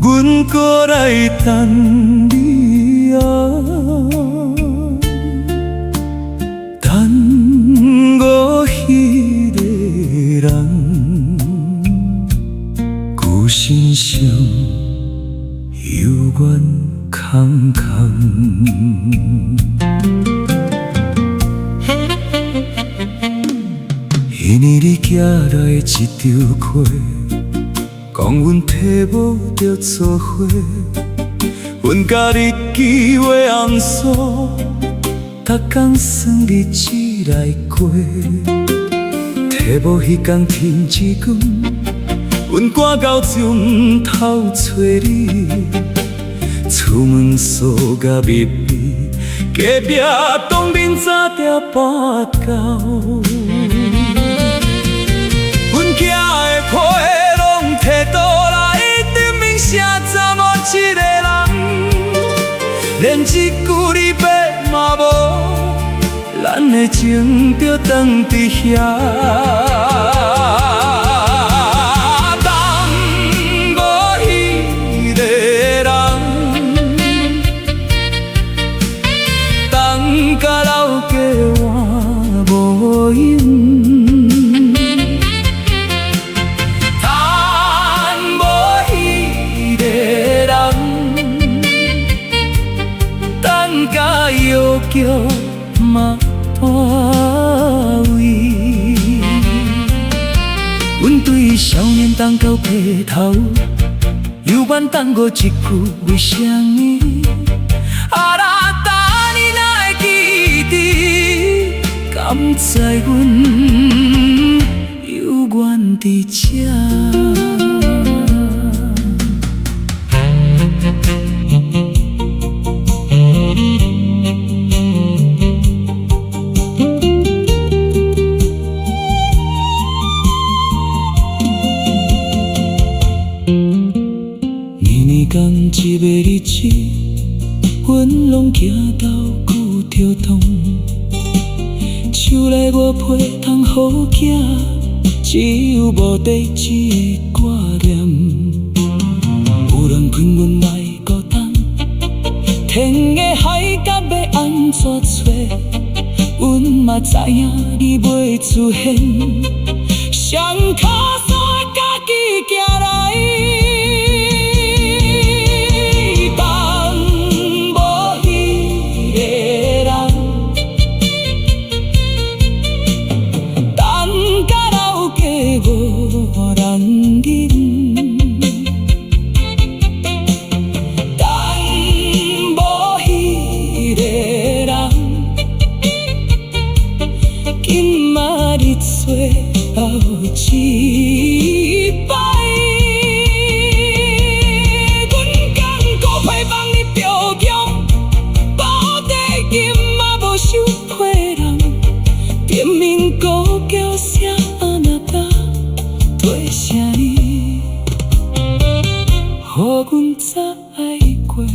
阮搁来等你啊，等我迄个人，旧心伤，犹原空空。迄年你寄来一张花，讲阮体无着做伙，阮甲你记话红锁，逐工算日子来过。体无迄天天之光，阮赶到钟头找你，出门锁甲密闭，隔壁当面早条跋到。阮寄的批拢摕倒来，顶面写35一个人，连一句离别嘛无，咱的情就放伫遐。等无迄个人，等甲老家换无用。甲药叫嘛大位，阮对少年等到白头，犹原等我一句为什么？啊啦，等你哪会记得？敢知阮犹原伫这？同一个日子，阮拢行到久着痛，手内我批通好囝，只有无地址的挂念。有人劝阮莫孤单，天的海角要安怎找？阮嘛知影你袂出现，双脚山家己行来。无人认，等无迄个人，今仔日最后一摆，阮甘孤批望你表扬，保地金嘛无收批人，店面古叫声。多谢你，予阮知过。